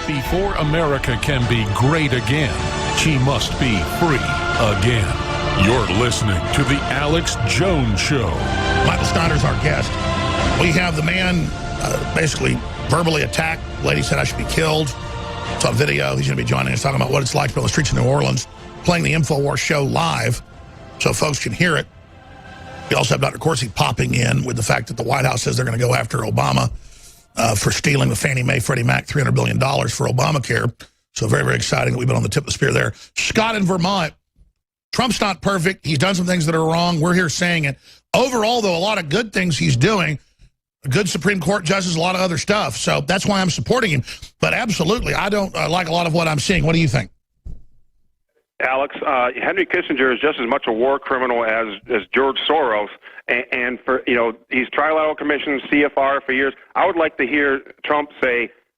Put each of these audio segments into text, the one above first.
Before America can be great again, she must be free again. You're listening to The Alex Jones Show. Michael Snyder's our guest. We have the man basically verbally attacked. The lady said I should be killed. It's on video. He's going to be joining us, talking about what it's like to be on the streets of New Orleans, playing the InfoWars show live so folks can hear it. We also have Dr. Corsi popping in with the fact that the White House says they're going to go after Obama for stealing the Fannie Mae, Freddie Mac $300 billion for Obamacare. So very, very exciting that we've been on the tip of the spear there. Scott in Vermont. Trump's not perfect. He's done some things that are wrong. We're here saying it. Overall, though, a lot of good things he's doing. A good Supreme Court justice, a lot of other stuff. So that's why I'm supporting him. But absolutely, I don't like a lot of what I'm seeing. What do you think? Alex, Henry Kissinger is just as much a war criminal as George Soros. And for, he's Trilateral Commission, CFR for years. I would like to hear Trump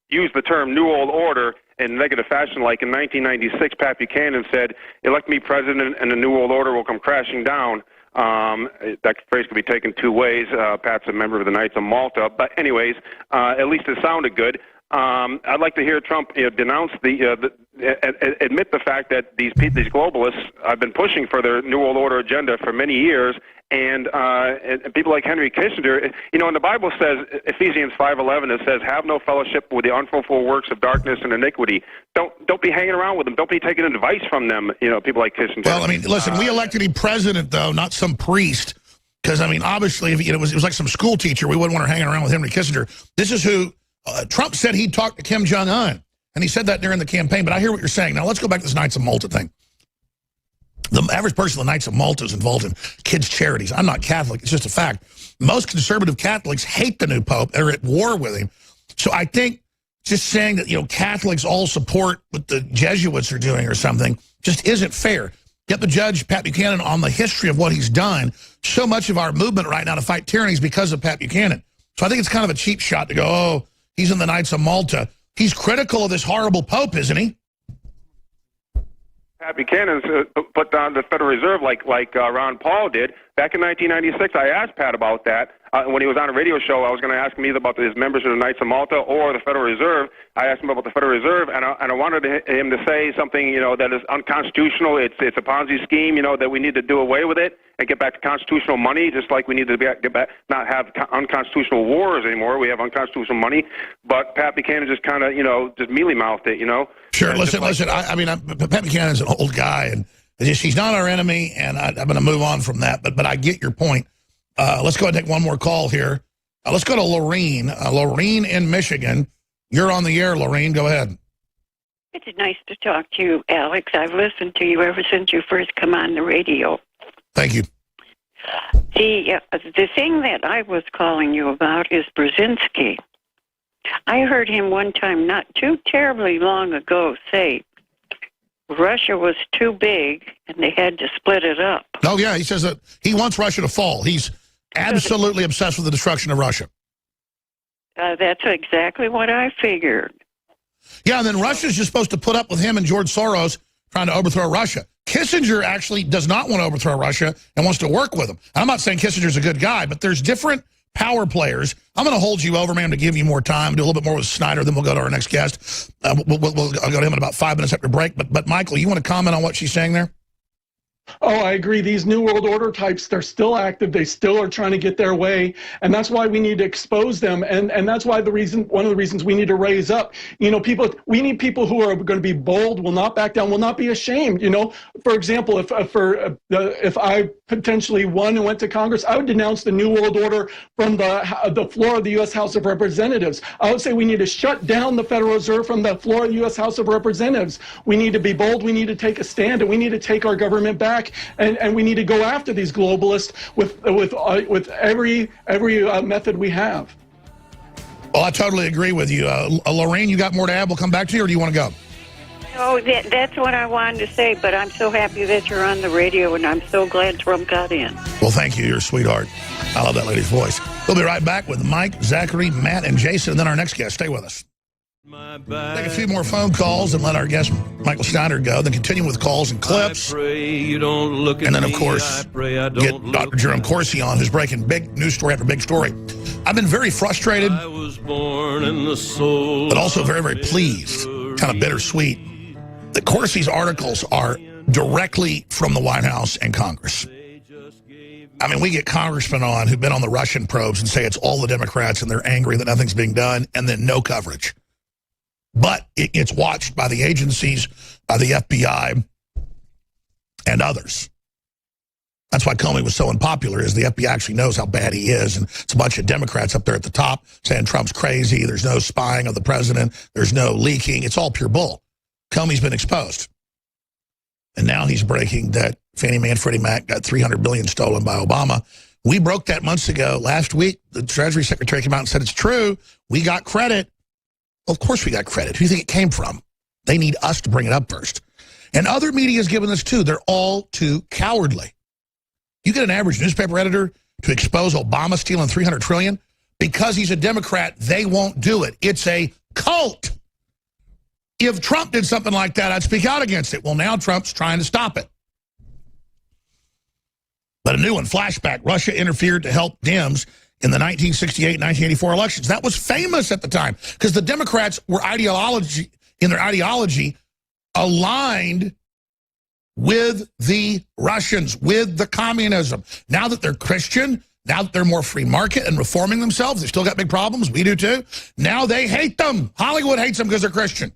use the term New World Order in negative fashion, like in 1996, Pat Buchanan said, elect me president and the New World Order will come crashing down. That phrase could be taken two ways. Pat's a member of the Knights of Malta. But anyways, at least it sounded good. I'd like to hear Trump denounce admit the fact that these globalists have been pushing for their New World Order agenda for many years, and people like Henry Kissinger. And the Bible says, Ephesians 5:11, it says, "Have no fellowship with the unfruitful works of darkness and iniquity." Don't be hanging around with them. Don't be taking advice from them. People like Kissinger. Well, I mean, listen, we elected him president, though, not some priest. Because I mean, obviously, if it was like some school teacher, we wouldn't want her hanging around with Henry Kissinger. This is who. Trump said he'd talk to Kim Jong-un, and he said that during the campaign, but I hear what you're saying. Now, let's go back to this Knights of Malta thing. The average person in the Knights of Malta is involved in kids' charities. I'm not Catholic. It's just a fact. Most conservative Catholics hate the new pope. They're at war with him. So I think just saying that, Catholics all support what the Jesuits are doing or something just isn't fair. Get the judge, Pat Buchanan, on the history of what he's done. So much of our movement right now to fight tyranny is because of Pat Buchanan. So I think it's kind of a cheap shot to go, oh, he's in the Knights of Malta. He's critical of this horrible pope, isn't he? Pat Buchanan's put down the Federal Reserve like Ron Paul did. Back in 1996, I asked Pat about that. When he was on a radio show, I was going to ask him either about his members of the Knights of Malta or the Federal Reserve. I asked him about the Federal Reserve, and I wanted him to say something, that is unconstitutional. It's a Ponzi scheme, that we need to do away with it and get back to constitutional money, just like we need to get back, not have unconstitutional wars anymore. We have unconstitutional money. But Pat Buchanan just kind of, just mealy-mouthed it, Sure, listen. I mean, Pat Buchanan's an old guy, and he's not our enemy, and I'm going to move on from that. But I get your point. Let's go ahead and take one more call here. Let's go to Lorene. Lorene in Michigan. You're on the air, Lorene. Go ahead. It's nice to talk to you, Alex. I've listened to you ever since you first come on the radio. Thank you. The thing that I was calling you about is Brzezinski. I heard him one time not too terribly long ago say Russia was too big and they had to split it up. Oh, yeah, he says that he wants Russia to fall. He's absolutely obsessed with the destruction of Russia. That's exactly what I figured. Yeah, and then Russia's just supposed to put up with him and George Soros trying to overthrow Russia. Kissinger actually does not want to overthrow Russia and wants to work with him. I'm not saying Kissinger's a good guy, but there's different power players. I'm going to hold you over, man, to give you more time, do a little bit more with Snyder, then we'll go to our next guest. I'll go to him in about 5 minutes after break. But Michael, you want to comment on what she's saying there? Oh, I agree. These New World Order types, they're still active. They still are trying to get their way. And that's why we need to expose them. And that's why one of the reasons we need to raise up, we need people who are going to be bold, will not back down, will not be ashamed. For example, if I potentially won and went to Congress, I would denounce the New World Order from the floor of the U.S. House of Representatives. I would say we need to shut down the Federal Reserve from the floor of the U.S. House of Representatives. We need to be bold. We need to take a stand, and we need to take our government back. And we need to go after these globalists with every method we have. Well, I totally agree with you. Lorraine, you got more to add? We'll come back to you, or do you want to go? No, that's what I wanted to say, but I'm so happy that you're on the radio, and I'm so glad Trump got in. Well, thank you. You're a sweetheart. I love that lady's voice. We'll be right back with Mike, Zachary, Matt, and Jason, and then our next guest. Stay with us. Take a few more phone calls and let our guest Michael Steiner go, then continue with calls and clips. And then, of course, get Dr. Jerome Corsi on, who's breaking big news story after big story. I've been very frustrated, but also very, very pleased, kind of bittersweet, that Corsi's articles are directly from the White House and Congress. I mean, we get congressmen on who've been on the Russian probes and say it's all the Democrats and they're angry that nothing's being done, and then no coverage. But it gets watched by the agencies, by the FBI, and others. That's why Comey was so unpopular, is the FBI actually knows how bad he is, and it's a bunch of Democrats up there at the top saying Trump's crazy, there's no spying of the president, there's no leaking, it's all pure bull. Comey's been exposed. And now he's breaking that Fannie Mae and Freddie Mac got $300 billion stolen by Obama. We broke that months ago. Last week, the Treasury Secretary came out and said it's true. We got credit. Well, of course we got credit. Who do you think it came from? They need us to bring it up first. And other media is giving this too. They're all too cowardly. You get an average newspaper editor to expose Obama stealing $300 trillion. Because he's a Democrat, they won't do it. It's a cult. If Trump did something like that, I'd speak out against it. Well, now Trump's trying to stop it. But a new one, flashback. Russia interfered to help Dems in the 1968-1984 elections. That was famous at the time because the Democrats were in their ideology aligned with the Russians, with the communism. Now that they're Christian, now that they're more free market and reforming themselves, they still got big problems. We do too. Now they hate them. Hollywood hates them because they're Christian.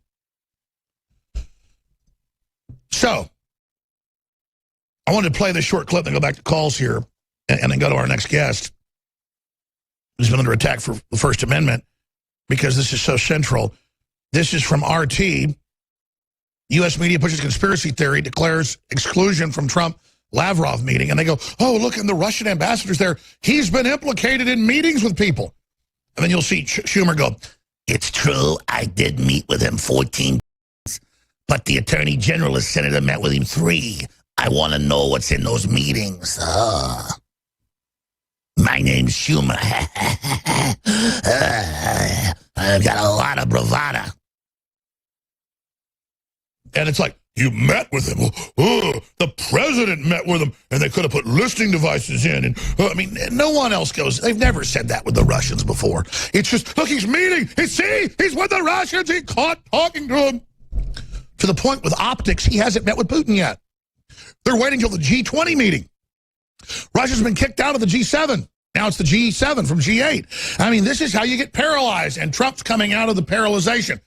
So, I wanted to play this short clip and go back to calls here and then go to our next guest, who's been under attack for the First Amendment, because this is so central. This is from RT. U.S. media pushes conspiracy theory, declares exclusion from Trump-Lavrov meeting. And they go, oh, look, and the Russian ambassador's there. He's been implicated in meetings with people. And then you'll see Schumer go, it's true, I did meet with him 14 times, but the Attorney General has Senator met with him 3. I want to know what's in those meetings. My name's Schumer. I've got a lot of bravado. And it's like, you met with him. The president met with him, and they could have put listening devices in. And I mean, no one else goes. They've never said that with the Russians before. It's just, look, he's meeting. He's with the Russians. He caught talking to him. To the point with optics, he hasn't met with Putin yet. They're waiting till the G20 meeting. Russia's been kicked out of the G7. Now it's the G7 from G8. I mean, this is how you get paralyzed, and Trump's coming out of the paralyzation.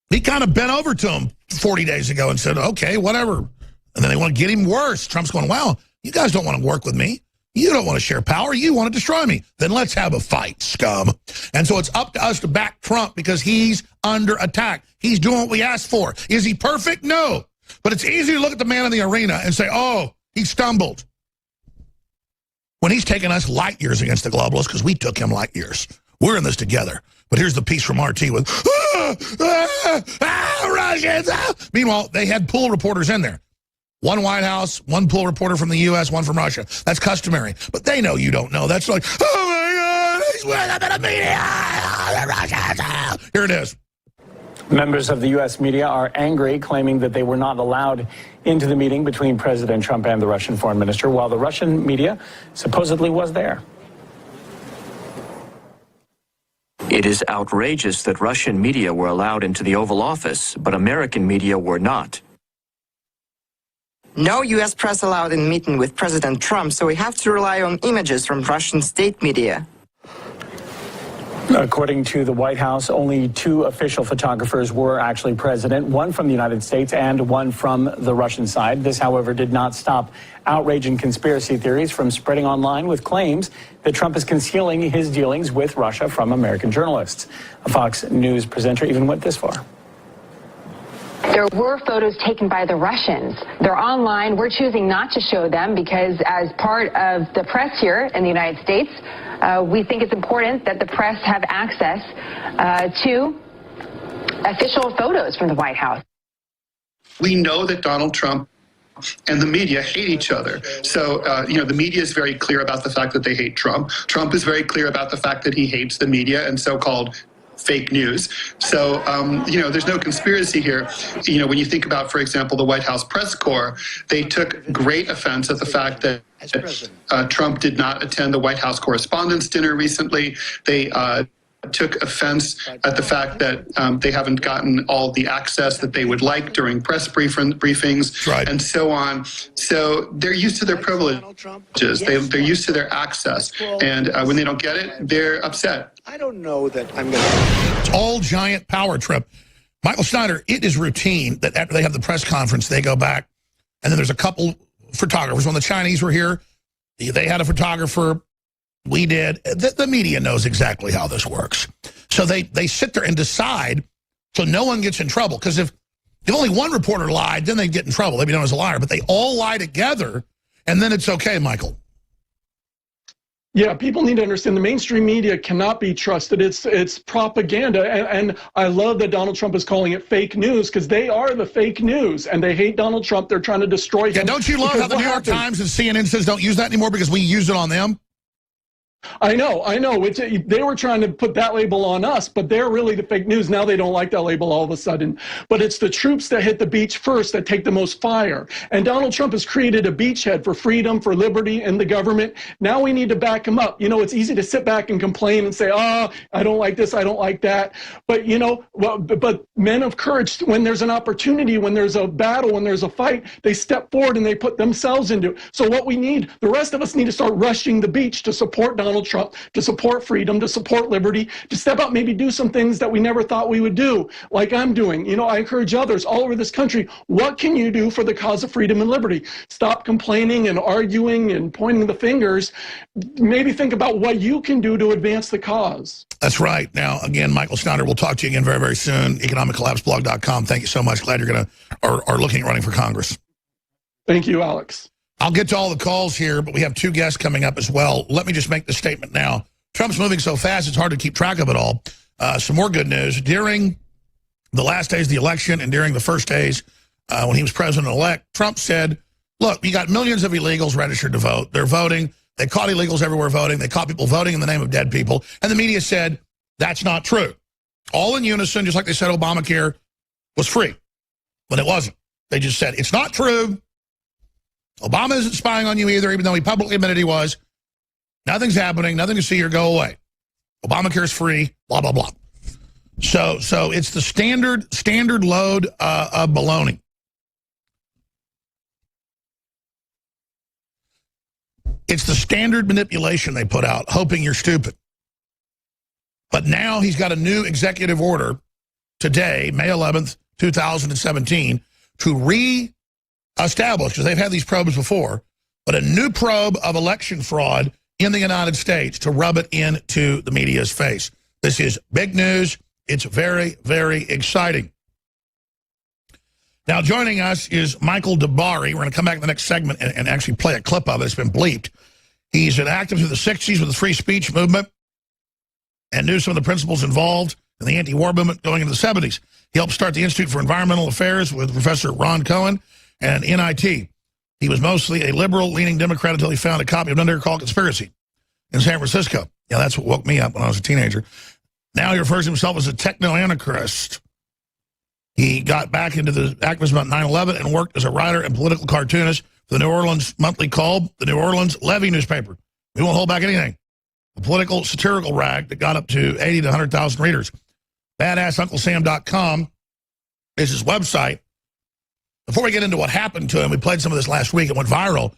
He kind of bent over to him 40 days ago and said, okay, whatever. And then they want to get him worse. Trump's going, wow, you guys don't want to work with me. You don't want to share power. You want to destroy me. Then let's have a fight, scum. And so it's up to us to back Trump because he's under attack. He's doing what we asked for. Is he perfect? No. But it's easy to look at the man in the arena and say, oh, he stumbled. When he's taken us light years against the globalists because we took him light years. We're in this together. But here's the piece from RT with, Russians. Meanwhile, they had pool reporters in there. One White House, one pool reporter from the U.S., one from Russia. That's customary. But they know you don't know. That's like, oh, my God, he's with them in the media. Russians. Here it is. Members of the U.S. media are angry, claiming that they were not allowed into the meeting between President Trump and the Russian foreign minister, while the Russian media supposedly was there. It is outrageous that Russian media were allowed into the Oval Office, but American media were not. No U.S. press allowed in meeting with President Trump, so we have to rely on images from Russian state media. According to the White House, only 2 official photographers were actually present, one from the United States and one from the Russian side. This, however, did not stop outrage and conspiracy theories from spreading online with claims that Trump is concealing his dealings with Russia from American journalists. A Fox News presenter even went this far. There were photos taken by the Russians. They're online. We're choosing not to show them because as part of the press here in the United States, we think it's important that the press have access to official photos from the White House. We know that Donald Trump and the media hate each other. So, the media is very clear about the fact that they hate Trump. Trump is very clear about the fact that he hates the media and so-called fake news. So, there's no conspiracy here. When you think about, for example, the White House press corps, they took great offense at the fact that Trump did not attend the White House Correspondents' Dinner recently. They took offense at the fact that they haven't gotten all the access that they would like during press briefings and so on. So they're used to their privileges. They're used to their access. And when they don't get it, they're upset. I don't know that I'm going to... It's all giant power trip. Michael Snyder, it is routine that after they have the press conference, they go back, and then there's a couple photographers. When the Chinese were here, they had a photographer. We did. The media knows exactly how this works. So they sit there and decide so no one gets in trouble. Because if only one reporter lied, then they'd get in trouble. They'd be known as a liar. But they all lie together, and then it's okay, Michael. Yeah, people need to understand the mainstream media cannot be trusted. It's propaganda. And I love that Donald Trump is calling it fake news because they are the fake news and they hate Donald Trump. They're trying to destroy him. Yeah, don't you love how the New York Times and CNN says don't use that anymore because we use it on them? I know. They were trying to put that label on us, but they're really the fake news. Now they don't like that label all of a sudden. But it's the troops that hit the beach first that take the most fire. And Donald Trump has created a beachhead for freedom, for liberty, and the government. Now we need to back him up. It's easy to sit back and complain and say, I don't like this, I don't like that. But, but men of courage, when there's an opportunity, when there's a battle, when there's a fight, they step forward and they put themselves into it. So what we need, the rest of us need to start rushing the beach to support Donald Trump, to support freedom, to support liberty, to step up, maybe do some things that we never thought we would do, like I'm doing. I encourage others all over this country, what can you do for the cause of freedom and liberty? Stop complaining and arguing and pointing the fingers. Maybe think about what you can do to advance the cause. That's right. Now, again, Michael Snyder, we'll talk to you again very, very soon. EconomicCollapseBlog.com. Thank you so much. Glad you're are looking at running for Congress. Thank you, Alex. I'll get to all the calls here, but we have two guests coming up as well. Let me just make the statement now. Trump's moving so fast, it's hard to keep track of it all. Some more good news. During the last days of the election and during the first days when he was president-elect, Trump said, look, you got millions of illegals registered to vote. They're voting. They caught illegals everywhere voting. They caught people voting in the name of dead people. And the media said, that's not true. All in unison, just like they said Obamacare was free when it wasn't. They just said, it's not true. Obama isn't spying on you either, even though he publicly admitted he was. Nothing's happening. Nothing to see or go away. Obamacare is free, blah, blah, blah. So it's the standard load of baloney. It's the standard manipulation they put out, hoping you're stupid. But now he's got a new executive order today, May 11th, 2017, to re-establish, because they've had these probes before, but a new probe of election fraud in the United States to rub it into the media's face. This is big news. It's very, very exciting. Now, joining us is Michael DiBari. We're going to come back in the next segment and actually play a clip of it. It's been bleeped. He's been active through the 60s with the free speech movement and knew some of the principles involved in the anti-war movement going into the 70s. He helped start the Institute for Environmental Affairs with Professor Ron Cohen and NIT. He was mostly a liberal-leaning Democrat until he found a copy of an undercalled conspiracy in San Francisco. Yeah, that's what woke me up when I was a teenager. Now he refers to himself as a techno-anarchist. He got back into the activism about 9/11 and worked as a writer and political cartoonist for the New Orleans monthly called the New Orleans Levy newspaper. We won't hold back anything. A political satirical rag that got up to 80 to 100,000 readers. BadassUncleSam.com is his website. Before we get into what happened to him, we played some of this last week. It went viral.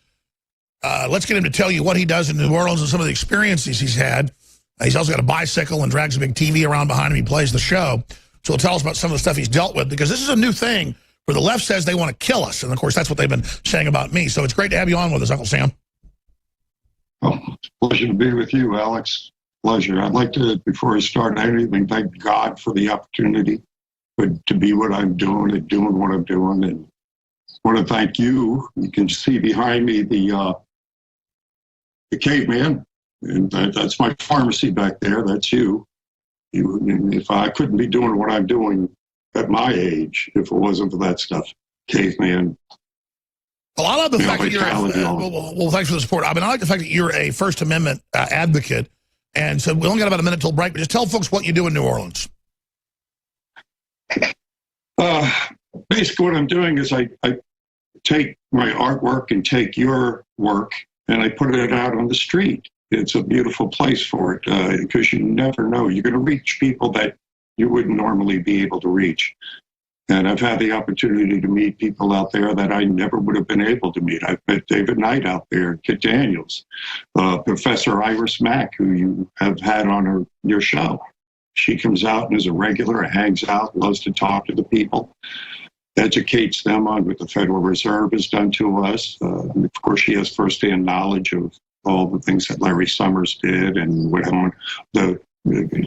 Let's get him to tell you what he does in New Orleans and some of the experiences he's had. He's also got a bicycle and drags a big TV around behind him. He plays the show. So he'll tell us about some of the stuff he's dealt with, because this is a new thing where the left says they want to kill us. And, of course, that's what they've been saying about me. So it's great to have you on with us, Uncle Sam. Well, it's a pleasure to be with you, Alex. Pleasure. I'd like to, before I start anything, thank God for the opportunity to be what I'm doing and doing what I'm doing. And I want to thank you. You can see behind me the caveman, and that's my pharmacy back there. That's you. If I couldn't be doing what I'm doing at my age, if it wasn't for that stuff, caveman. Well, I love the fact that you're well, thanks for the support. I mean, I like the fact that you're a First Amendment advocate. And so we only got about a minute till break, but just tell folks what you do in New Orleans. Basically what I'm doing is I take my artwork and take your work and I put it out on the street. It's a beautiful place for it because you never know. You're going to reach people that you wouldn't normally be able to reach. And I've had the opportunity to meet people out there that I never would have been able to meet. I've met David Knight out there, Kit Daniels, Professor Iris Mack, who you have had on your show. She comes out and is a regular, hangs out, loves to talk to the people, educates them on what the Federal Reserve has done to us. Of course, she has firsthand knowledge of all the things that Larry Summers did and what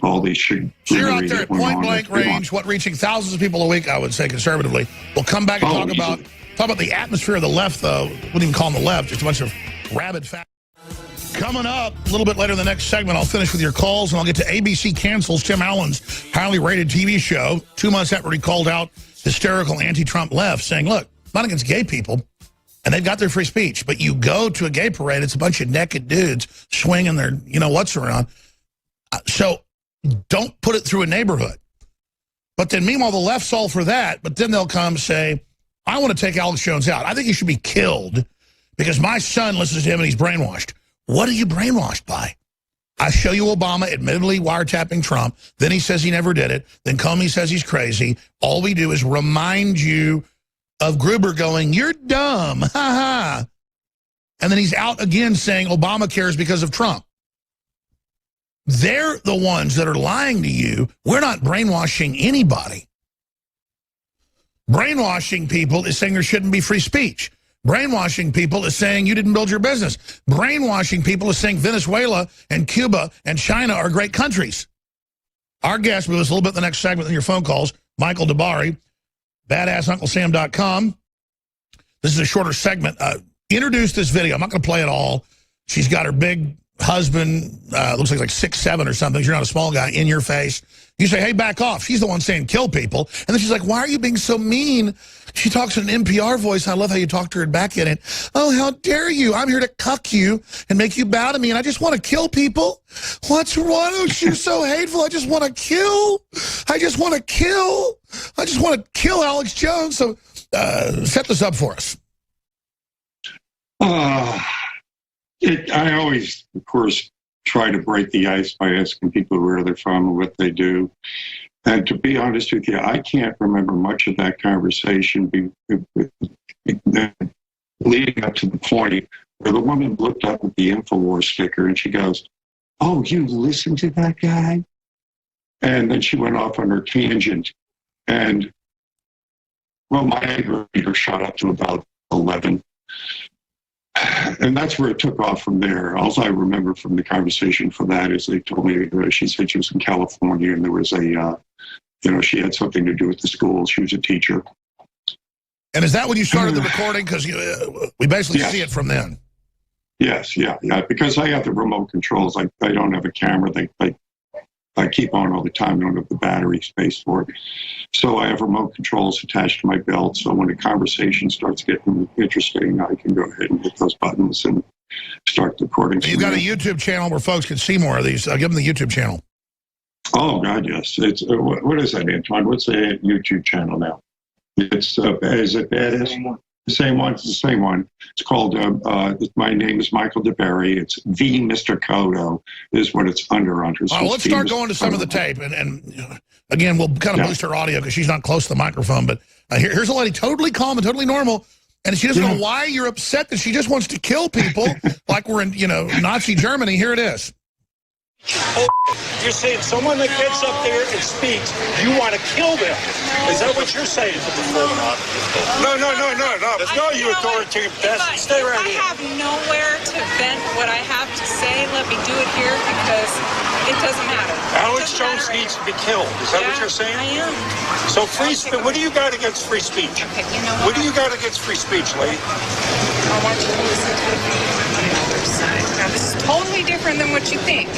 all these should. So you're out there at point blank range, reaching thousands of people a week, I would say conservatively. We'll come back and talk about the atmosphere of the left, though. Wouldn't even call them the left, just a bunch of rabid fat. Coming up a little bit later in the next segment, I'll finish with your calls, and I'll get to ABC cancels Tim Allen's highly rated TV show 2 months after he called out hysterical anti-Trump left, saying, look, I'm not against gay people, and they've got their free speech, but you go to a gay parade, it's a bunch of naked dudes swinging their you-know-what's around. So don't put it through a neighborhood. But then meanwhile, the left's all for that, but then they'll come say, I want to take Alex Jones out. I think he should be killed because my son listens to him and he's brainwashed. What are you brainwashed by? I show you Obama admittedly wiretapping Trump. Then he says he never did it. Then Comey says he's crazy. All we do is remind you of Gruber going, you're dumb, ha ha. And then he's out again saying Obamacare is because of Trump. They're the ones that are lying to you. We're not brainwashing anybody. Brainwashing people is saying there shouldn't be free speech. Brainwashing people is saying you didn't build your business. Brainwashing people is saying Venezuela and Cuba and China are great countries. Our guest with us a little bit in the next segment in your phone calls, Michael DiBari, BadassUncleSam.com. This is a shorter segment. Introduce this video. I'm not going to play it all. She's got her big husband, looks like 6'7" or something. You're not a small guy, in your face. You say, hey, back off. She's the one saying kill people. And then she's like, why are you being so mean? She talks in an NPR voice. I love how you talk to her back in it. Oh, how dare you? I'm here to cuck you and make you bow to me. And I just want to kill people. What's wrong? You're so hateful. I just want to kill. I just want to kill. I just want to kill Alex Jones. So set this up for us. I always, of course, try to break the ice by asking people where they're from and what they do. And to be honest with you, I can't remember much of that conversation leading up to the point where the woman looked up at the InfoWars sticker and she goes, oh, you listen to that guy? And then she went off on her tangent. And, well, my anger meter shot up to about 11. And that's where it took off from there. All I remember from the conversation for that is they told me she said she was in California and there was she had something to do with the school. She was a teacher. And is that when you started the recording? Because we basically see it from then. Yes, yeah. Because I have the remote controls. I don't have a camera. I keep on all the time. I don't have the battery space for it. So I have remote controls attached to my belt. So when the conversation starts getting interesting, I can go ahead and hit those buttons and start recording. You've got a YouTube channel where folks can see more of these. Give them the YouTube channel. Oh, God, yes. It's what is that, Antoine? What's the YouTube channel now? It's is it Badass? The same one. It's the same one. It's called, my name is Michael DiBari. It's V Mr. Kodo is what it's under. So let's start going to some of the tape. And again, we'll kind of boost her audio because she's not close to the microphone. But here's a lady totally calm and totally normal. And she doesn't know why you're upset that she just wants to kill people like we're in, Nazi Germany. Here it is. Oh, you're saying someone that gets up there and speaks, you want to kill them. Is that what you're saying? No. No, you authoritarian bastard. Stay right here. I have nowhere to vent what I have to say. Let me do it here because it doesn't matter. Alex Jones needs to be killed. Is that what you're saying? I am. So free speech. What do you got against free speech? Okay, you know what do you got against free speech, lady? I want you to listen to the video on the other side. Now, this is totally different than what you think.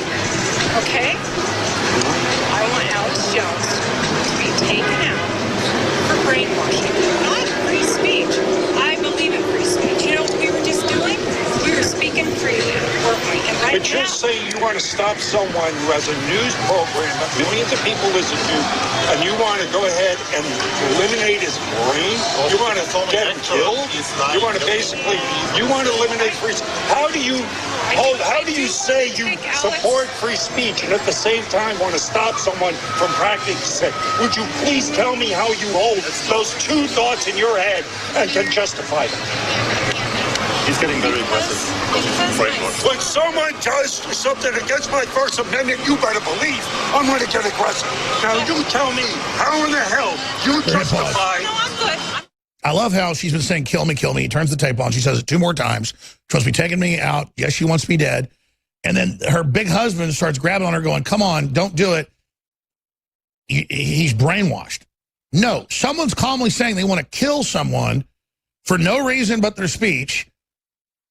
Okay? I want Alex Jones to be taken out for brainwashing. Not free speech. I believe in free speech. You know what we were just doing? We were speaking freely, weren't we? And right but you're saying you want to stop someone who has a news program that millions of people listen to, and you want to go ahead and eliminate his brain? You want to get him killed? You want to basically, you want to eliminate free speech? How do you say you support free speech and at the same time want to stop someone from practicing it? Would you please tell me how you hold those two thoughts in your head and can justify them? He's getting very aggressive. When someone does something against my First Amendment, you better believe I'm going to get aggressive. Now you tell me how in the hell you justify... No, I'm good. I love how she's been saying, kill me, kill me. He turns the tape on. She says it 2 more times. She wants to be taking me out. Yes, she wants me dead. And then her big husband starts grabbing on her going, come on, don't do it. He's brainwashed. No, someone's calmly saying they want to kill someone for no reason but their speech.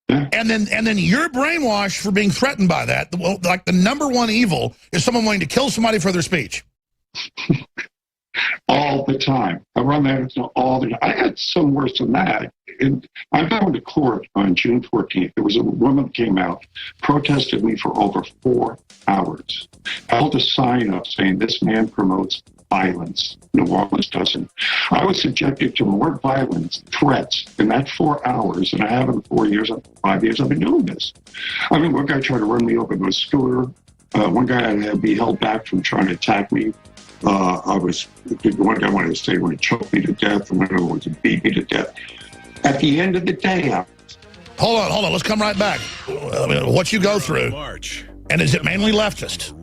And then you're brainwashed for being threatened by that. Well, like the #1 evil is someone wanting to kill somebody for their speech. All the time. I run that into all the time. I had some worse than that. I'm going to court on June 14th. There was a woman that came out, protested me for over 4 hours, held a sign up saying this man promotes violence. New Orleans doesn't. I was subjected to more violence, threats in that 4 hours than I have in the 5 years I've been doing this. I mean, one guy tried to run me over with a scooter. One guy had to be held back from trying to attack me. One guy wanted to say when he choked me to death, and another one to beat me to death. At the end of the day, hold on. Let's come right back. What you go through, and is it mainly leftist?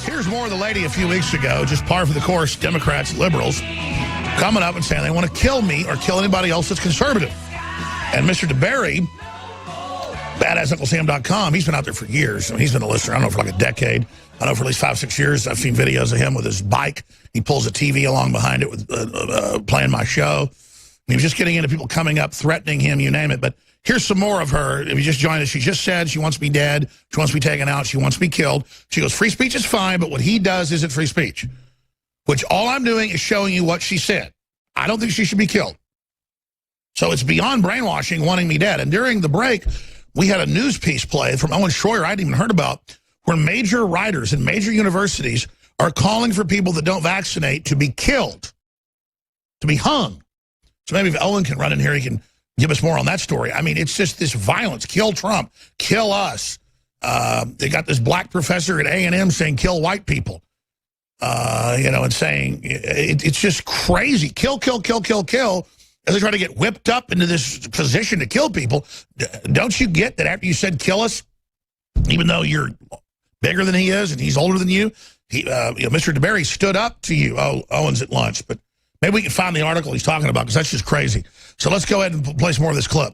Here's more of the lady a few weeks ago, just par for the course, Democrats, liberals, coming up and saying they want to kill me or kill anybody else that's conservative. And Mr. DiBari, BadassUncleSam.com, he's been out there for years. I mean, he's been a listener, I don't know, for like a decade. I know for at least 5-6 years. I've seen videos of him with his bike. He pulls a TV along behind it with playing my show. And he was just getting into people coming up, threatening him, you name it. But here's some more of her. If you just joined us, she just said she wants me dead. She wants me taken out. She wants me killed. She goes, free speech is fine, but what he does isn't free speech. Which all I'm doing is showing you what she said. I don't think she should be killed. So it's beyond brainwashing, wanting me dead. And during the break, we had a news piece play from Owen Schroyer I hadn't even heard about, where major writers in major universities are calling for people that don't vaccinate to be killed, to be hung. So maybe if Owen can run in here, he can give us more on that story. I mean, it's just this violence. Kill Trump. Kill us. They got this black professor at A&M saying kill white people. And saying it's just crazy. Kill, kill, kill, kill, kill. As they try to get whipped up into this position to kill people. Don't you get that after you said kill us, even though you're bigger than he is and he's older than you, Mr. DiBari stood up to you, Owens, at lunch. But maybe we can find the article he's talking about, because that's just crazy. So let's go ahead and play some more of this clip.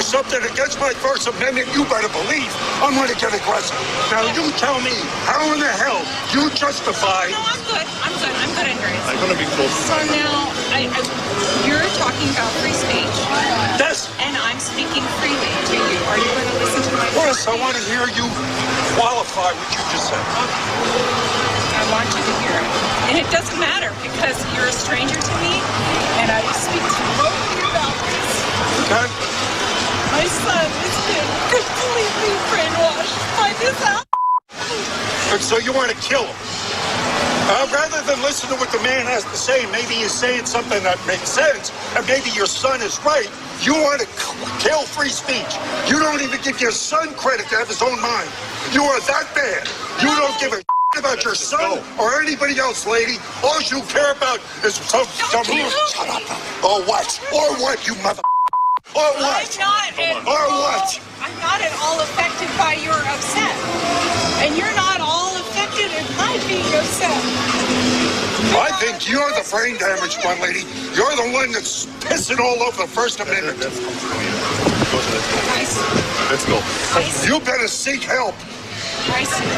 Something against my First Amendment, you better believe I'm going to get aggressive. Now you tell me how in the hell you justify... No, I'm good. I'm good, Andreas. I'm going to be close. So now, you're talking about free speech. Yes. And I'm speaking freely to you. Are you going to listen to my... Yes, I want to hear you qualify what you just said. I want you to hear it. And it doesn't matter, because you're a stranger to me, and I speak to both of you about this. Okay. My son has been completely brainwashed by this house. And so you want to kill him. Rather than listen to what the man has to say, maybe he's saying something that makes sense, and maybe your son is right, you want to kill free speech. You don't even give your son credit to have his own mind. You are that bad. You don't give a about your son or anybody else, lady. All you care about is some shut up. Or what? Or what, you mother... Or what? I'm not at all affected by your upset. And you're not all affected in my being upset. I think you're the brain damaged one, lady. You're the one that's pissing all over the First Amendment. Let's go. You better seek help. I see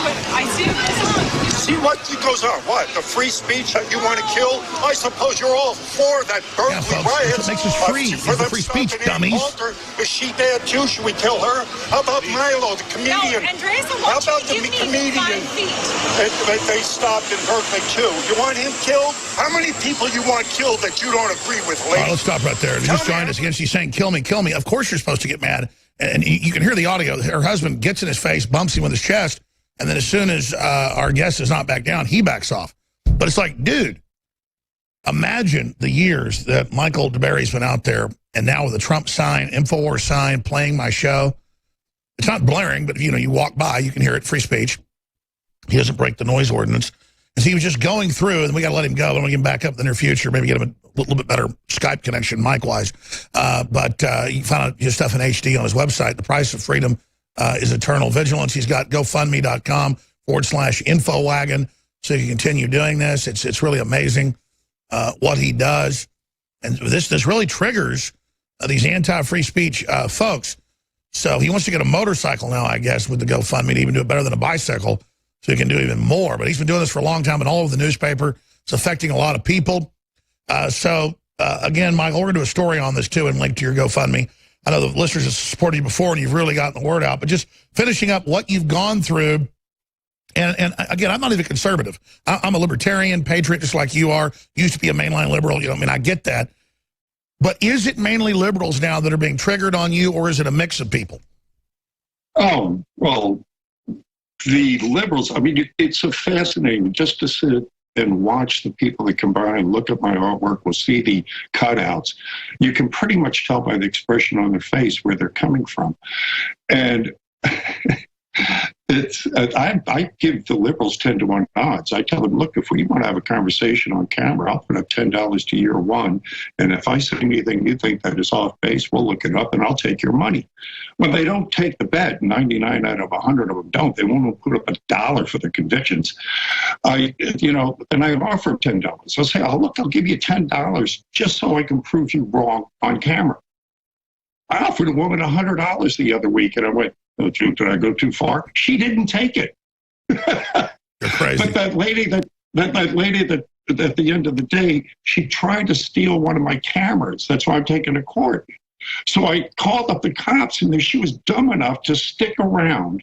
what goes on. See what goes on? What? The free speech that you want to kill? I suppose you're all for that Berkeley riot. It makes us free. It's the free speech, dummies. Is she bad too? Should we kill her? How about Milo, the comedian? No, Andreas, I want you to give me 5 feet. They stopped in Berkeley too. You want him killed? How many people you want killed that you don't agree with, lady? Let's stop right there. Just joined us again. She's saying, kill me, kill me. Of course you're supposed to get mad And you can hear the audio. Her husband gets in his face, bumps him with his chest, and then as soon as our guest is not back down, he backs off. But it's like, dude, imagine the years that Michael DiBari's been out there, and now with a Trump sign, InfoWars sign, playing my show. It's not blaring, but, you walk by, you can hear it, free speech. He doesn't break the noise ordinance. And so he was just going through, and we got to let him go. I'm going to get him back up in the near future, maybe get him a little bit better Skype connection, mic-wise. But you can find out his stuff in HD on his website. The price of freedom is eternal vigilance. He's got GoFundMe.com/InfoWagon, so you can continue doing this. It's really amazing what he does. And this really triggers these anti-free speech folks. So he wants to get a motorcycle now, I guess, with the GoFundMe to even do it better than a bicycle, so he can do even more. But he's been doing this for a long time and all over the newspaper. It's affecting a lot of people. Again, Michael, we're going to do a story on this, too, and link to your GoFundMe. I know the listeners have supported you before, and you've really gotten the word out. But just finishing up what you've gone through. And again, I'm not even conservative. I'm a libertarian, patriot, just like you are. Used to be a mainline liberal. I get that. But is it mainly liberals now that are being triggered on you, or is it a mix of people? Oh, well, the liberals, it's so fascinating just to sit and watch the people that come by and look at my artwork, will see the cutouts. You can pretty much tell by the expression on their face where they're coming from. And I give the liberals 10-to-1 odds. I tell them, look, if we want to have a conversation on camera, I'll put up $10 to year one. And if I say anything you think that is off base, we'll look it up and I'll take your money. When they don't take the bet, 99 out of 100 of them don't. They won't put up $1 for the convictions. And I offer $10. I'll say, oh, look, I'll give you $10 just so I can prove you wrong on camera. I offered a woman $100 the other week, and I went, oh, did I go too far? She didn't take it. You're crazy. But that lady that at the end of the day, she tried to steal one of my cameras. That's why I'm taking to court. So I called up the cops, and she was dumb enough to stick around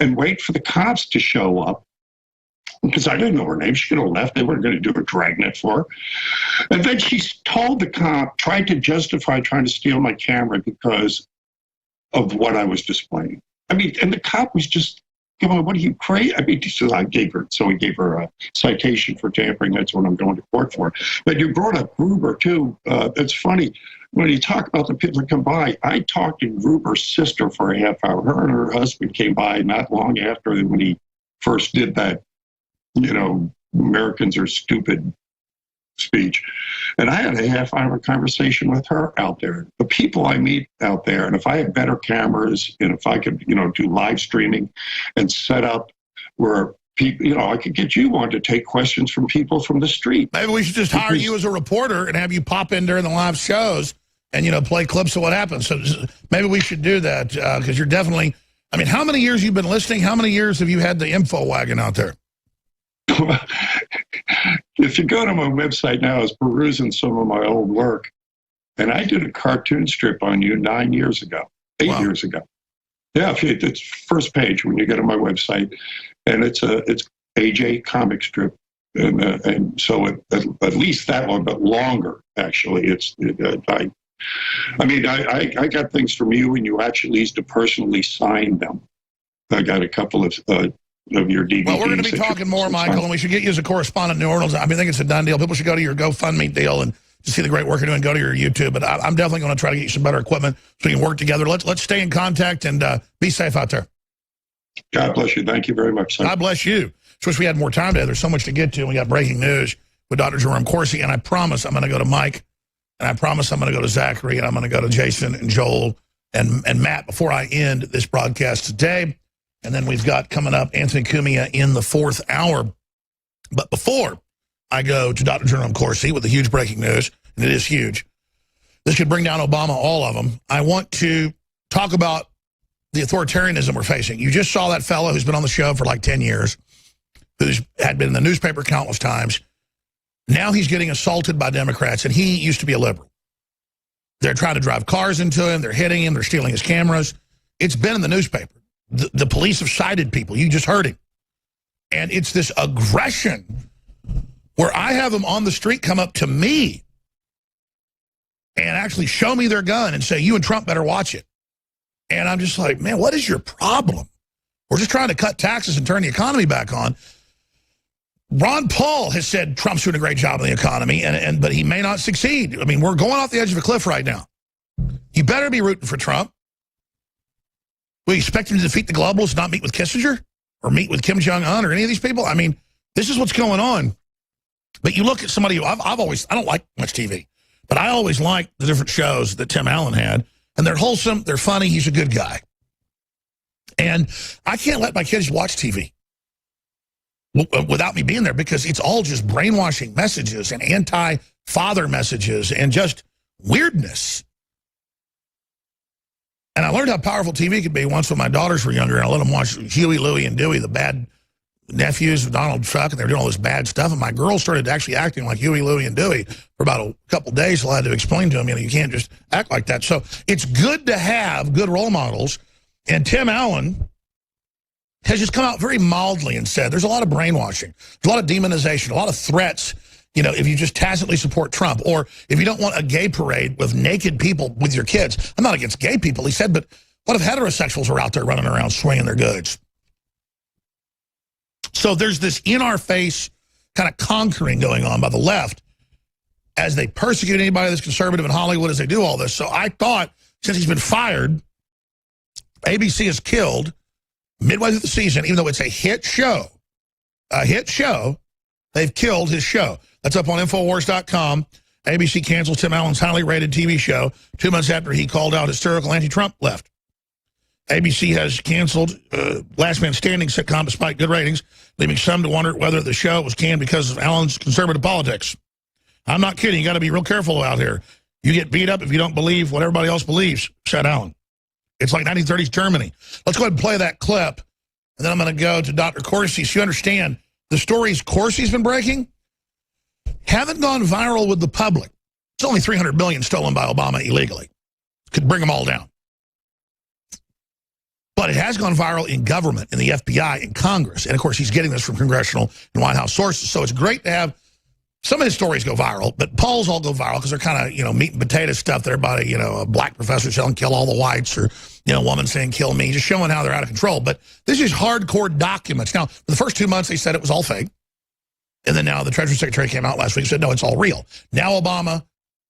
and wait for the cops to show up, because I didn't know her name. She could have left. They weren't going to do a dragnet for her. And then she told the cop, tried to justify trying to steal my camera because of what I was displaying. And the cop was just going, what are you crazy? He said, he gave her a citation for tampering. That's what I'm going to court for. But you brought up Gruber, too. It's funny. When you talk about the people that come by, I talked to Gruber's sister for a half hour. Her and her husband came by not long after when he first did that, Americans are stupid speech. And I had a half-hour conversation with her out there. The people I meet out there, and if I had better cameras, and if I could, do live streaming and set up where people, I could get you on to take questions from people from the street. Maybe we should just hire you as a reporter and have you pop in during the live shows and, play clips of what happens. So maybe we should do that because you're definitely, how many years you've been listening? How many years have you had the info wagon out there? If you go to my website now, I was perusing some of my old work, and I did a cartoon strip on you 9 years ago, 8 years ago. Yeah, it's first page when you go to my website, and it's AJ comic strip, and so at least that one, but longer actually. I got things from you, and you actually used to personally sign them. I got a couple of your DVDs. Well, we're going to be talking more, Michael, and we should get you as a correspondent in New Orleans. I think it's a done deal. People should go to your GoFundMe deal and to see the great work you're doing. Go to your YouTube. But I'm definitely going to try to get you some better equipment so we can work together. Let's stay in contact and be safe out there. God bless you. Thank you very much, sir. God bless you. Just wish we had more time today. There's so much to get to. And we got breaking news with Dr. Jerome Corsi. And I promise I'm going to go to Mike. And I promise I'm going to go to Zachary. And I'm going to go to Jason and Joel and Matt before I end this broadcast today. And then we've got coming up Anthony Cumia in the 4th hour. But before I go to Dr. Jerome Corsi with the huge breaking news, and it is huge, this could bring down Obama, all of them, I want to talk about the authoritarianism we're facing. You just saw that fellow who's been on the show for like 10 years, who's had been in the newspaper countless times. Now he's getting assaulted by Democrats, and he used to be a liberal. They're trying to drive cars into him. They're hitting him. They're stealing his cameras. It's been in the newspaper. The police have cited people. You just heard him. And it's this aggression where I have them on the street come up to me and actually show me their gun and say, you and Trump better watch it. And I'm just like, man, what is your problem? We're just trying to cut taxes and turn the economy back on. Ron Paul has said Trump's doing a great job in the economy, but he may not succeed. I mean, we're going off the edge of a cliff right now. You better be rooting for Trump. We expect him to defeat the globalists, not meet with Kissinger or meet with Kim Jong-un or any of these people. I mean, this is what's going on. But you look at somebody who I don't like much TV, but I always liked the different shows that Tim Allen had. And they're wholesome, they're funny, he's a good guy. And I can't let my kids watch TV without me being there because it's all just brainwashing messages and anti-father messages and just weirdness. And I learned how powerful TV could be once when my daughters were younger, and I let them watch Huey, Louie, and Dewey, the bad nephews of Donald Trump, and they were doing all this bad stuff. And my girls started actually acting like Huey, Louie, and Dewey for about a couple of days. So I had to explain to them, you can't just act like that. So it's good to have good role models. And Tim Allen has just come out very mildly and said there's a lot of brainwashing, there's a lot of demonization, a lot of threats, if you just tacitly support Trump, or if you don't want a gay parade with naked people with your kids. I'm not against gay people, he said, but what if heterosexuals are out there running around swinging their goods? So there's this in-our-face kind of conquering going on by the left as they persecute anybody that's conservative in Hollywood as they do all this. So I thought, since he's been fired, ABC has killed, midway through the season, even though it's a hit show, they've killed his show. That's up on Infowars.com. ABC cancels Tim Allen's highly rated TV show 2 months after he called out hysterical anti-Trump left. ABC has canceled Last Man Standing sitcom despite good ratings, leaving some to wonder whether the show was canned because of Allen's conservative politics. I'm not kidding. You got to be real careful out here. You get beat up if you don't believe what everybody else believes, said Allen. It's like 1930s Germany. Let's go ahead and play that clip, and then I'm going to go to Dr. Corsi. So you understand, the stories Corsi's been breaking haven't gone viral with the public. It's only $300 billion stolen by Obama illegally. Could bring them all down. But it has gone viral in government, in the FBI, in Congress. And, of course, he's getting this from congressional and White House sources. So it's great to have some of his stories go viral, but Paul's all go viral because they're kind of, meat and potato stuff that everybody, a black professor saying kill all the whites, or, a woman saying kill me, just showing how they're out of control. But this is hardcore documents. Now, for the first 2 months, they said it was all fake. And then now the Treasury Secretary came out last week and said, no, it's all real. Now Obama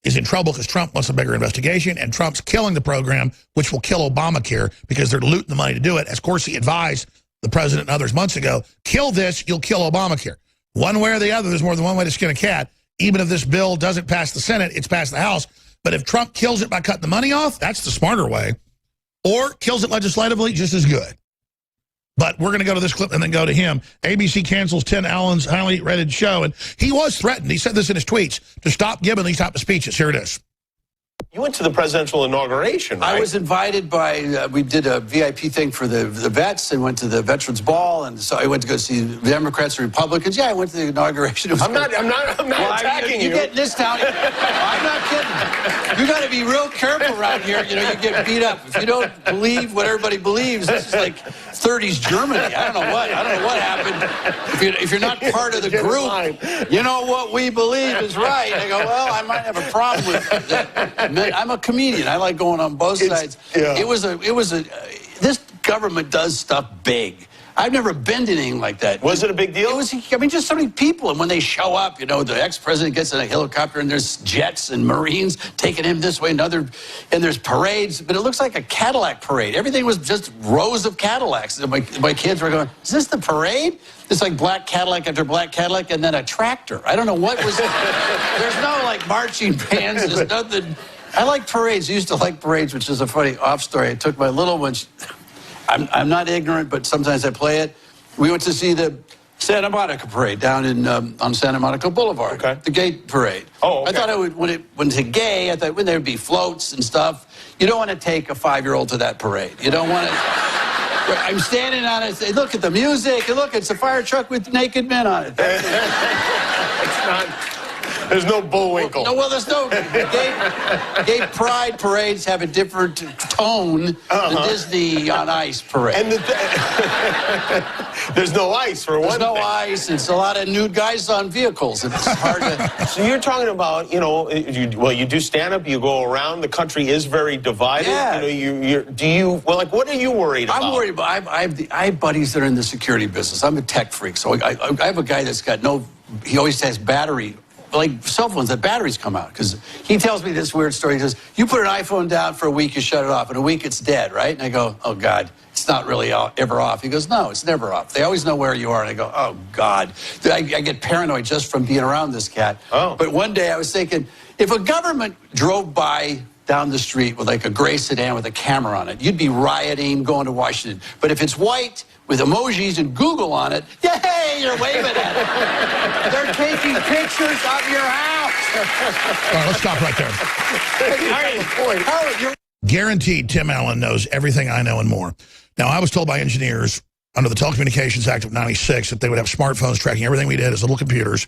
is in trouble because Trump wants a bigger investigation, and Trump's killing the program, which will kill Obamacare because they're looting the money to do it. As Corsi advised the president and others months ago, kill this, you'll kill Obamacare. One way or the other, there's more than one way to skin a cat. Even if this bill doesn't pass the Senate, it's passed the House. But if Trump kills it by cutting the money off, that's the smarter way. Or kills it legislatively, just as good. But we're going to go to this clip and then go to him. ABC cancels Tim Allen's highly rated show. And he was threatened. He said this in his tweets, to stop giving these type of speeches. Here it is. You went to the presidential inauguration, right? I was invited by, we did a VIP thing for the vets and went to the Veterans Ball. And so I went to go see the Democrats and Republicans. Yeah, I went to the inauguration. I'm not attacking you. You get this down. I'm not kidding. You got to be real careful around here. You get beat up. If you don't believe what everybody believes, this is like 30s Germany. I don't know what happened. If you're not part of the group, you know what we believe is right. I go, well, I might have a problem with that. I'm a comedian. I like going on both sides. Yeah. This government does stuff big. I've never been to anything like that. Was it a big deal? It was, just so many people. And when they show up, the ex-president gets in a helicopter and there's jets and Marines taking him this way and there's parades. But it looks like a Cadillac parade. Everything was just rows of Cadillacs. And my kids were going, is this the parade? It's like black Cadillac after black Cadillac and then a tractor. I don't know what was There's no marching bands. There's nothing. I like parades. I used to like parades, which is a funny off story. I took my little one. I'm not ignorant, but sometimes I play it. We went to see the Santa Monica parade down on Santa Monica Boulevard. Okay. The gay parade. Oh, okay. I thought when it's gay, I thought when there would be floats and stuff. You don't want to take a 5-year-old to that parade. You don't want to. I'm standing on it and say, look at the music. And look, it's a fire truck with naked men on it. It's not. There's no Bullwinkle. No, well, there's no gay pride parades have a different tone than Disney on Ice parade. And there's no ice for one thing. There's no ice. It's a lot of nude guys on vehicles. And it's hard to. So you're talking about, you do stand up. You go around. The country is very divided. Yeah. What are you worried about? I'm worried about. I have buddies that are in the security business. I'm a tech freak, so I have a guy that's got he always has battery, like cell phones, that batteries come out. Because he tells me this weird story. He says, you put an iPhone down for a week, you shut it off. In a week, it's dead, right? And I go, oh, God, it's not really ever off. He goes, no, it's never off. They always know where you are. And I go, oh, God. I get paranoid just from being around this cat. Oh. But one day I was thinking, if a government drove by down the street with like a gray sedan with a camera on it, you'd be rioting, going to Washington. But if it's white with emojis and Google on it, yay, you're waving at it. They're taking pictures of your house. All right, let's stop right there. Howard, Guaranteed Tim Allen knows everything I know and more. Now, I was told by engineers under the Telecommunications Act of '96 that they would have smartphones tracking everything we did as little computers,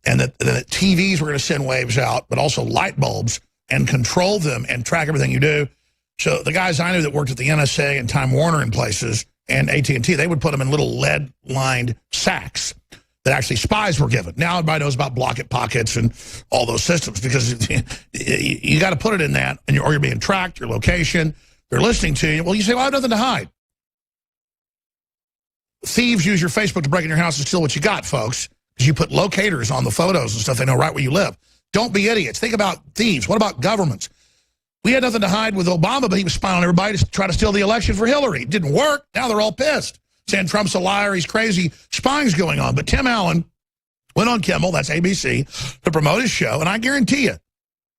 and that TVs were going to send waves out, but also light bulbs, and control them and track everything you do. So the guys I knew that worked at the NSA and Time Warner and places, and AT&T, they would put them in little lead-lined sacks that actually spies were given. Now everybody knows about block-it pockets and all those systems, because you got to put it in that, or you're being tracked, your location, they're listening to you. Well, you say, well, I have nothing to hide. Thieves use your Facebook to break in your house and steal what you got, folks, because you put locators on the photos and stuff. They know right where you live. Don't be idiots. Think about thieves. What about governments? We had nothing to hide with Obama, but he was spying on everybody to try to steal the election for Hillary. It didn't work. Now they're all pissed, saying Trump's a liar, he's crazy. Spying's going on. But Tim Allen went on Kimmel, that's ABC, to promote his show, and I guarantee you,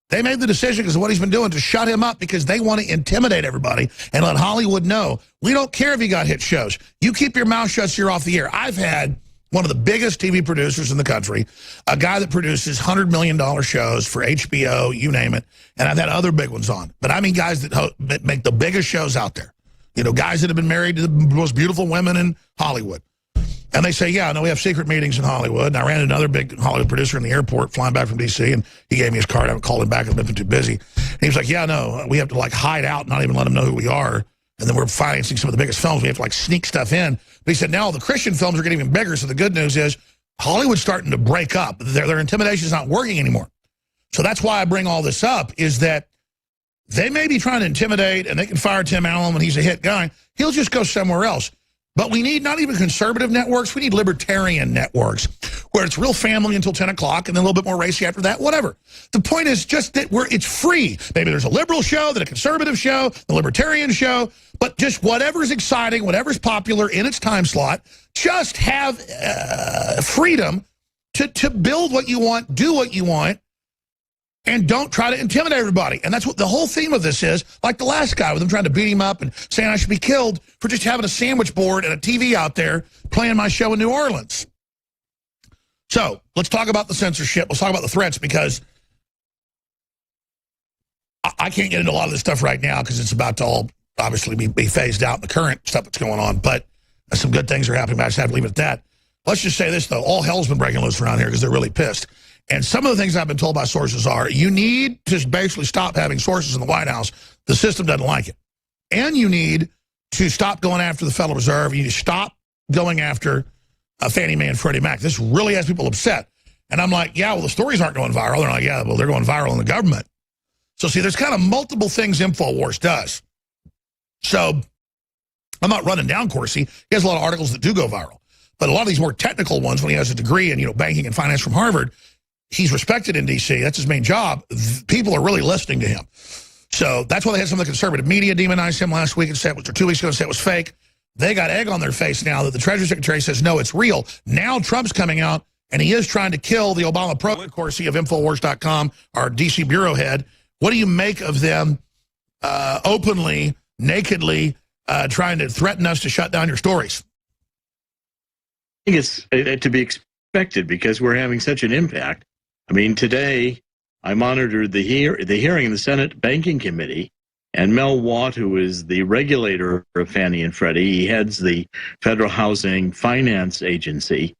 they made the decision because of what he's been doing to shut him up, because they want to intimidate everybody and let Hollywood know, we don't care if you got hit shows. You keep your mouth shut so you're off the air. I've had one of the biggest TV producers in the country, a guy that produces $100 million shows for HBO, you name it, and I've had other big ones on. But I mean guys that make the biggest shows out there. You know, guys that have been married to the most beautiful women in Hollywood. And they say, yeah, no, we have secret meetings in Hollywood. And I ran into another big Hollywood producer in the airport flying back from D.C., and he gave me his card. I haven't called him back. I've been too busy. And he was like, yeah, no, we have to like hide out and not even let them know who we are. And then we're financing some of the biggest films. We have to like sneak stuff in. But he said, now the Christian films are getting even bigger. So the good news is Hollywood's starting to break up. Their intimidation is not working anymore. So that's why I bring all this up, is that they may be trying to intimidate, and they can fire Tim Allen when he's a hit guy. He'll just go somewhere else. But we need not even conservative networks. We need libertarian networks where it's real family until 10 o'clock and then a little bit more racy after that, whatever. The point is just that it's free. Maybe there's a liberal show, then a conservative show, a libertarian show, but just whatever's exciting, whatever's popular in its time slot, just have freedom to build what you want, do what you want, and don't try to intimidate everybody. And that's what the whole theme of this is, like the last guy with them trying to beat him up and saying I should be killed for just having a sandwich board and a TV out there playing my show in New Orleans. So let's talk about the censorship. Let's talk about the threats, because I can't get into a lot of this stuff right now because it's about to all obviously be phased out in the current stuff that's going on. But some good things are happening, but I just have to leave it at that. Let's just say this, though. All hell's been breaking loose around here because they're really pissed. And some of the things I've been told by sources are, you need to basically stop having sources in the White House. The system doesn't like it. And you need to stop going after the Federal Reserve. You need to stop going after Fannie Mae and Freddie Mac. This really has people upset. And I'm like, yeah, well, the stories aren't going viral. They're like, yeah, well, they're going viral in the government. So, see, there's kind of multiple things InfoWars does. So I'm not running down Corsi. He has a lot of articles that do go viral. But a lot of these more technical ones, when he has a degree in banking and finance from Harvard, he's respected in D.C. That's his main job. People are really listening to him. So that's why they had some of the conservative media demonize him last week and say, or 2 weeks ago, and say it was fake. They got egg on their face now that the Treasury Secretary says, no, it's real. Now Trump's coming out, and he is trying to kill the Obama pro. Corsi of Infowars.com, our D.C. bureau head. What do you make of them openly, nakedly trying to threaten us to shut down your stories? I think it's to be expected because we're having such an impact. I mean, today I monitored the hearing in the Senate Banking Committee, and Mel Watt, who is the regulator of Fannie and Freddie, he heads the Federal Housing Finance Agency,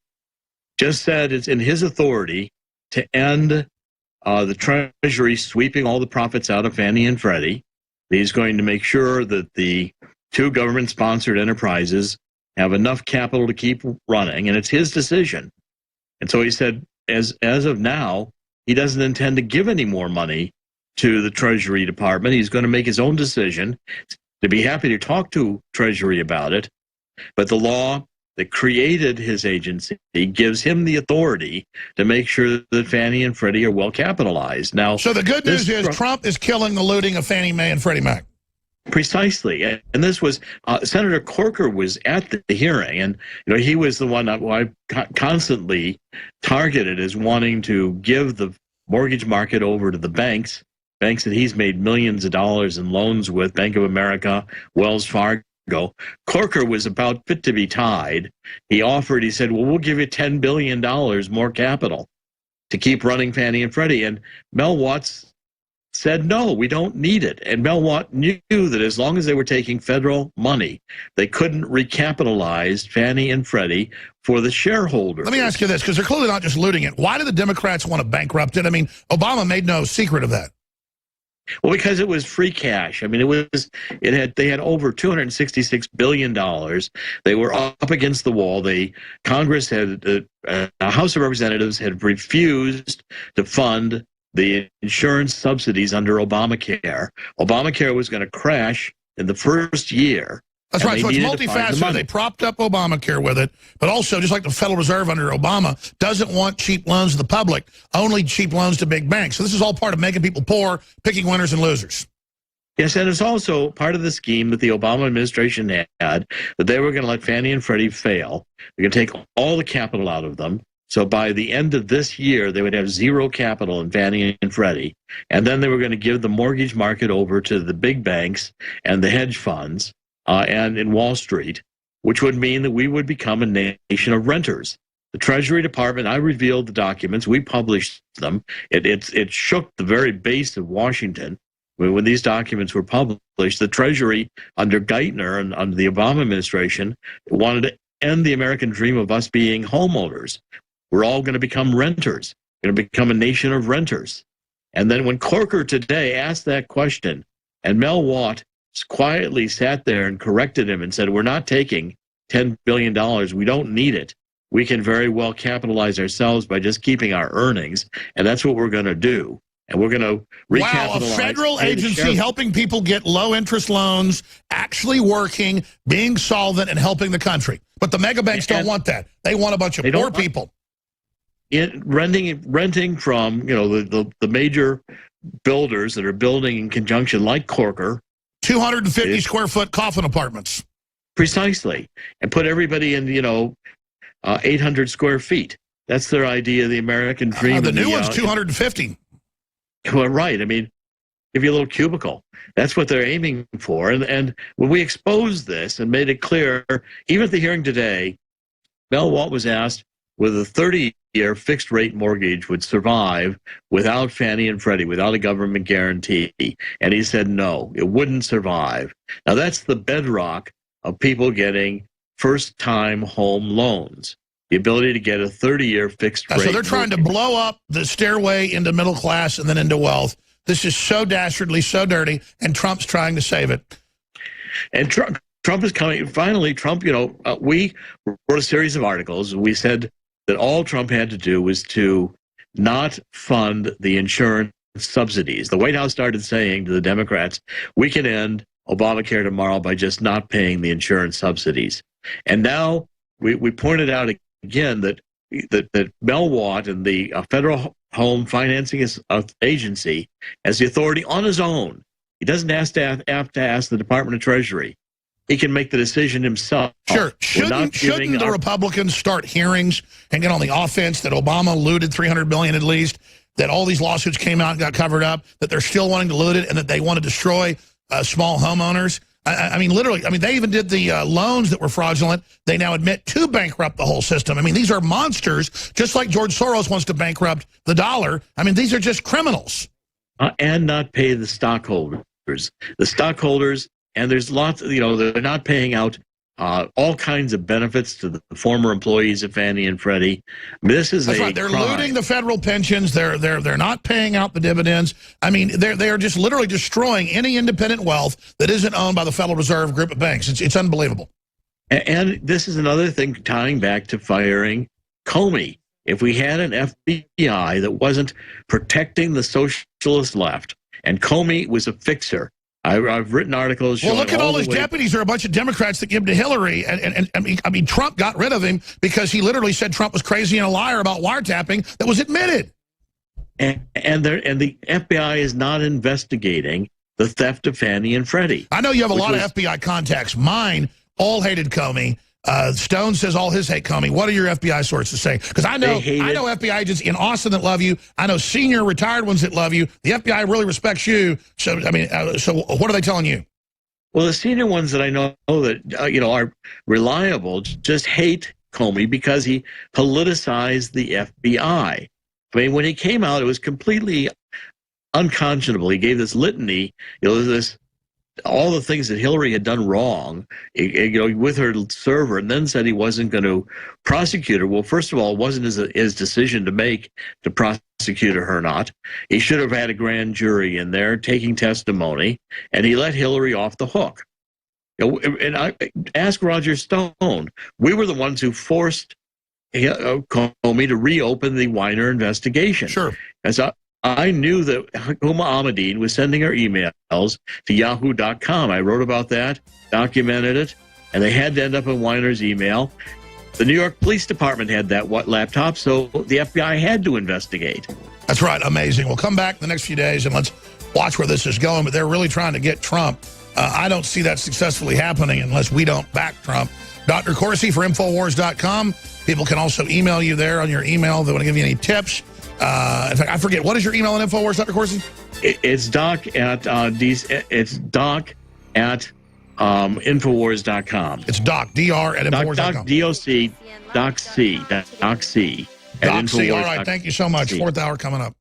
just said it's in his authority to end the Treasury sweeping all the profits out of Fannie and Freddie. He's going to make sure that the two government-sponsored enterprises have enough capital to keep running, and it's his decision. And so he said, as of now, he doesn't intend to give any more money to the Treasury Department. He's going to make his own decision. To be happy to talk to Treasury about it, but the law that created his agency gives him the authority to make sure that Fannie and Freddie are well capitalized. Now, so the good news is Trump is killing the looting of Fannie Mae and Freddie Mac. Precisely, and this was Senator Corker was at the hearing, and he was the one who I constantly targeted as wanting to give the mortgage market over to the banks that he's made millions of dollars in loans with, Bank of America, Wells Fargo. Corker was about fit to be tied. He said, well, we'll give you $10 billion more capital to keep running Fannie and Freddie. And Mel Watts said, no, we don't need it. And Mel Watt knew that as long as they were taking federal money, they couldn't recapitalize Fannie and Freddie for the shareholders. Let me ask you this, because they're clearly not just looting it. Why do the Democrats want to bankrupt it? I mean, Obama made no secret of that. Well, because it was free cash. I mean, they had over $266 billion. They were up against the wall. Congress had, the House of Representatives had refused to fund the insurance subsidies under Obamacare. Obamacare was going to crash in the first year. That's right. So it's multifaceted. They propped up Obamacare with it, but also, just like the Federal Reserve under Obama, doesn't want cheap loans to the public, only cheap loans to big banks. So this is all part of making people poor, picking winners and losers. Yes, and it's also part of the scheme that the Obama administration had, that they were going to let Fannie and Freddie fail. They're going to take all the capital out of them. So by the end of this year, they would have zero capital in Fannie and Freddie. And then they were going to give the mortgage market over to the big banks and the hedge funds. And in Wall Street, which would mean that we would become a nation of renters. The Treasury Department, I revealed the documents, we published them. It shook the very base of Washington when these documents were published. The Treasury, under Geithner and under the Obama administration, wanted to end the American dream of us being homeowners. We're all going to become renters. We're going to become a nation of renters. And then when Corker today asked that question, and Mel Watt quietly sat there and corrected him and said, we're not taking $10 billion. We don't need it. We can very well capitalize ourselves by just keeping our earnings, and that's what we're going to do. And we're going to recapitalize. Wow, a federal agency helping people get low-interest loans, actually working, being solvent, and helping the country. But the mega banks don't want that. They want a bunch of poor people. Renting from the major builders that are building in conjunction, like Corker, 250 square foot coffin apartments. Precisely. And put everybody in, 800 square feet. That's their idea of the American dream. The new one's 250. Well, right. I mean, give you a little cubicle. That's what they're aiming for. And when we exposed this and made it clear, even at the hearing today, Mel Watt was asked whether a 30-year fixed-rate mortgage would survive without Fannie and Freddie, without a government guarantee. And he said no, it wouldn't survive. Now, that's the bedrock of people getting first-time home loans, the ability to get a 30-year fixed-rate So they're trying to blow up the stairway into middle class and then into wealth. This is so dastardly, so dirty, and Trump's trying to save it. And Trump is coming. Finally, Trump, we wrote a series of articles. We said that all Trump had to do was to not fund the insurance subsidies. The White House started saying to the Democrats, we can end Obamacare tomorrow by just not paying the insurance subsidies. And now we pointed out again that Mel Watt and the Federal Home Financing Agency has the authority on his own. He doesn't have to ask the Department of Treasury. He can make the decision himself. Sure. Shouldn't the Republicans start hearings and get on the offense that Obama looted $300 billion at least, that all these lawsuits came out and got covered up, that they're still wanting to loot it, and that they want to destroy small homeowners? I mean, literally, they even did the loans that were fraudulent. They now admit to bankrupt the whole system. I mean, these are monsters, just like George Soros wants to bankrupt the dollar. I mean, these are just criminals. And not pay the stockholders. The stockholders, and there's lots, they're not paying out all kinds of benefits to the former employees of Fannie and Freddie. This is That's right. They're looting the federal pensions. They're not paying out the dividends. I mean, they are just literally destroying any independent wealth that isn't owned by the Federal Reserve group of banks. It's unbelievable. And this is another thing tying back to firing Comey. If we had an FBI that wasn't protecting the socialist left, and Comey was a fixer. I've written articles showing. Well, look at all his deputies. There are a bunch of Democrats that give to Hillary, and I mean, Trump got rid of him because he literally said Trump was crazy and a liar about wiretapping that was admitted. And the FBI is not investigating the theft of Fannie and Freddie. I know you have a lot of FBI contacts. Mine all hated Comey. Stone says all his hate Comey. What are your FBI sources say? Because I know FBI agents in Austin that love you. I know senior retired ones that love you. The FBI really respects you. So I mean, so what are they telling you? Well, the senior ones that I know that are reliable just hate Comey because he politicized the FBI. I mean, when he came out, it was completely unconscionable. He gave this litany, all the things that Hillary had done wrong, with her server, and then said he wasn't going to prosecute her. Well, first of all, it wasn't his decision to make to prosecute her or not. He should have had a grand jury in there taking testimony, and he let Hillary off the hook. And I ask Roger Stone. We were the ones who forced Comey to reopen the Weiner investigation. Sure. As I knew that Huma Ahmadine was sending her emails to yahoo.com. I wrote about that, documented it, and they had to end up in Weiner's email. The New York Police Department had that laptop, so the FBI had to investigate. That's right. Amazing. We'll come back in the next few days and let's watch where this is going. But they're really trying to get Trump. I don't see that successfully happening unless we don't back Trump. Dr. Corsi for Infowars.com. People can also email you there on your email. They want to give you any tips. In fact, I forget, what is your email on Infowars, Dr. Corsi? It's doc at Infowars.com. It's doc, DR at Infowars.com. Doc C. All right, thank you so much. Fourth hour coming up.